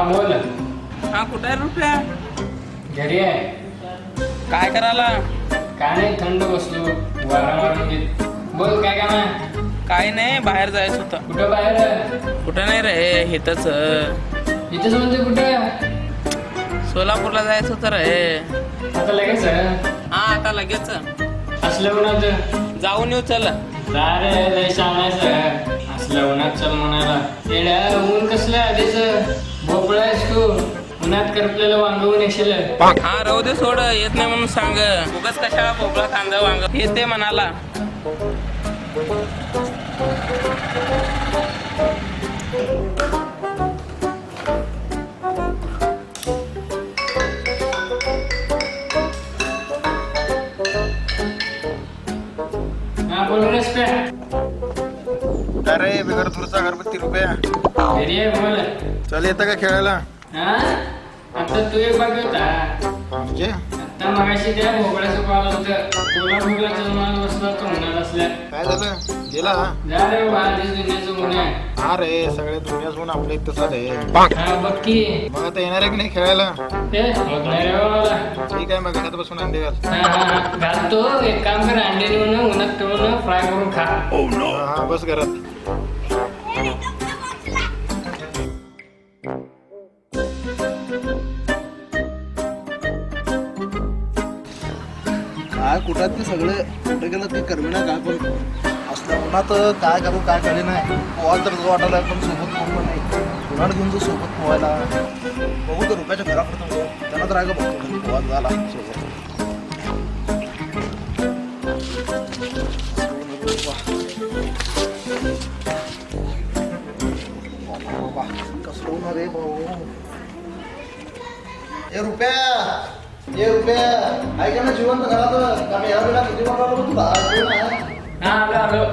बोल. हा कुठे आहे रुपया? घरी आहे. काय करायला? काय नाही, थंड बसलो, वारा मारून घेत. बोल काय काम आहे? काय नाही, बाहेर जायचं होतं. कुठं बाहेर? कुठं नाही रे, इथंच. इथंच म्हणजे कुठं? सोलापूरला जायचं होतं रे. आता लगेच हा आता लगेच असलं उन्हात जाऊन येऊ. चल जा रे, लय सांगायचं असलं उन्हात चल म्हणायला. येड्या, ऊन कसलं आधीच भोपळा आहेस तू, उन्हात करपलेलं वांगवून येशील. हा राहू दे, सोड. येत नाही म्हणून सांग. उगाच कशाला भोपळा कांदा वांग येते म्हणाला. हा बोल रेस पे. अरे बिगर तुरचा घरपत्ती रुपया घरी आहे, बोल. चल येतं का खेळायला? हा आता तू एक बाकी होता. म्हणजे आता मगाशी त्या भोपळ्याचं कॉल होतं. कोल्हापूरला जन्माला बसला तो उन्हात असल्या. काय झालं? गेला जा रे बा, आधीच दुनियाचं ऊन आहे. हा रे, सगळे दुनिया सोडून आपल्या इथं चाले. हा बघ की. मग आता येणार आहे की नाही खेळायला? ते होत नाही रे बा मला. ठीक आहे, मग घरात बसून अंडे घाल. हा घालतो. एक काम कर, अंडे नेऊन उन्हात तळून फ्राय करून खा. हा बस घरात. काय कुठात ते सगळे कुठे गेलं ते करमिना काय पण असल्या उन्हात काय करू काय कळे नाही. पोहायला तर जो वाटायला पण सोबत कोण पण नाही. उन्हात घेऊन जो सोबत पोहायला बघू तर रुपयाच्या घराकडे तो त्यांना तर राग बघतो पोहा झाला सोबत. कसलं उन्हा रे भाऊ. ए रुपया ऐक ना, जिवंत घरात आम्ही या वेळेला किती वाजता आलो तुला? हा आलो.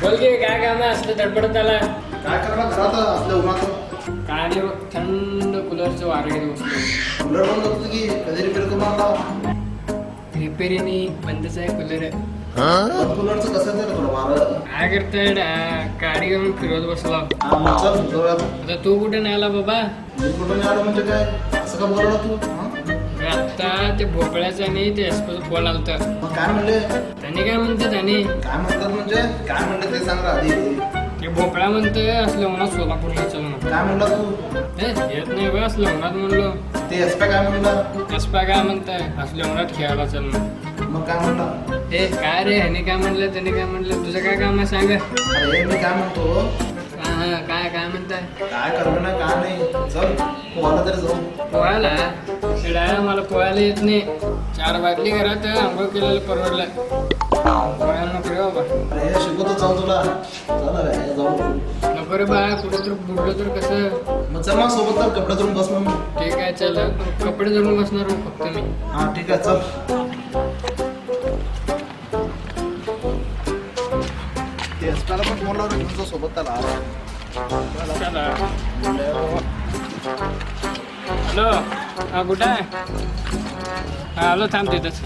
बोल की काय काम आहे? असलं धडपडत आला. काय करणार घरात असल्या उन्हात? काय नाही बघ, थंड कूलरचं वारं घेत बसलो. कूलर बंद करतो की कधी रिपेअर करून आणला? रिपेरीने बंदच आहे कूलर. कूलरचं कसं आहे थोडं वारं. काय करताय? गाडी घेऊन फिरवत बसला. हा मग चल जाऊया. आता तू कुठे नाही आला बाबा? मी कुठं नाही आलो म्हणजे काय? असं का बोलला तू? आता ते भोपळ्याचं आणि ते एसपीचं कॉल आलता. मग काय म्हणले? त्याने काय म्हणतात? आणि काय म्हणतात म्हणजे काय म्हणले ते सांग आधी. ते भोपळा म्हणतोय असलं उन्हात सोलापूरला चल म्हणून. काय म्हणला तू? येत नाही बा असलं उन्हात म्हणलो. ते एसपा काय म्हणला? एसपा काय म्हणताय? असल्या उन्हात खेळायला चल म्हणून. मग काय म्हणला? ए काय रे, ह्याने काय म्हणलं, त्याने काय म्हणलं, तुझं काय काम आहे सांग. अरे मी काय म्हणतो, हा काय काय म्हणताय? काय करतो ना काय नाही, चल पोहायला तरी जाऊ. पोहायला? शिडायला मला पोहायला येत नाही. 4 बाटली घरात आंघोळ केलेलं परवडलं. पोहायला नको रे बाबा. अरे शिकवतो जाऊ तुला. चल रे जाऊ. नको रे बा, कुठं तर बुडलो तर कसं? मग चल मग सोबत तर कपडे धरून बस मग. ठीक आहे चल, कपडे धरून बसणार हो फक्त मी. हा ठीक आहे चल. ते एसपाला पण फोन लावून घेऊन जाऊ सोबत त्याला. चला. हॅलो, हा कुठं आहे? हा आलो, थांब तिथंच.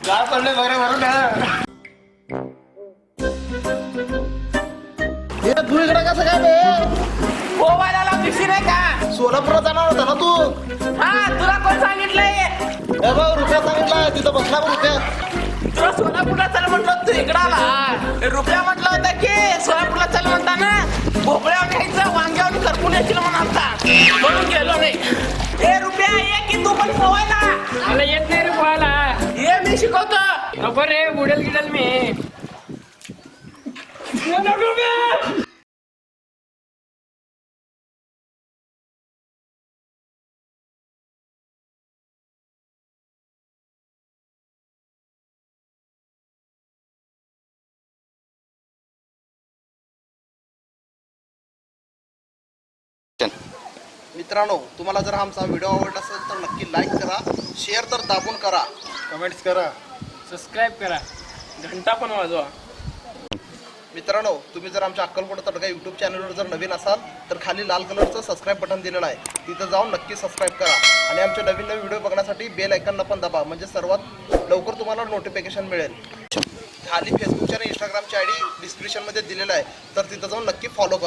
काय पडले बरे वरून हे तू इकडे कसं काय बे? मोबाईलला पिशी नाही का? सोलापूरला जाणार होता ना तू? हा तुला कोण सांगितलंय? हे बघ रुपया सांगितलं तिथं बसला बघ रुपया. तुला सोलापूरला चल म्हटलं, तू इकडं आला. रुपया म्हटलं होता की सोलापूरला चल म्हणताना भोपळ्यावर घ्यायचं, वांग्यावर करपून येशील म्हणता, म्हणून गेलो नाही. ए रुपया ये की तू पण पोहायला. मला येत नाही रे पोहायला. ये मी शिकवतो. नको रे, बुडेल गिडेल मी. नको बे. मित्रांनो, तुम्हाला जर आमचा व्हिडिओ आवडला असेल तर नक्की लाईक करा, शेअर तर दाबून करा, कमेंट्स करा. सबस्क्राईब करा. घंटा पण वाजवा. मित्रांनो, तुम्ही जर आमच्या अक्कलकोट तडका यूट्यूब चॅनलवर जर नवीन असाल तर खाली लाल कलरचं सबस्क्राईब बटन दिलेलं आहे, तिथं जाऊन नक्की सबस्क्राईब करा आणि आमचे नवीन नवीन व्हिडिओ बघण्यासाठी बेल आयकॉनला पण दाबा, म्हणजे सर्वात लवकर तुम्हाला नोटिफिकेशन मिळेल. खाली फेसबुकच्या आणि इंस्टाग्रामची आय डी डिस्क्रिप्शनमध्ये दिलेलं आहे, तर तिथं जाऊन नक्की फॉलो करा.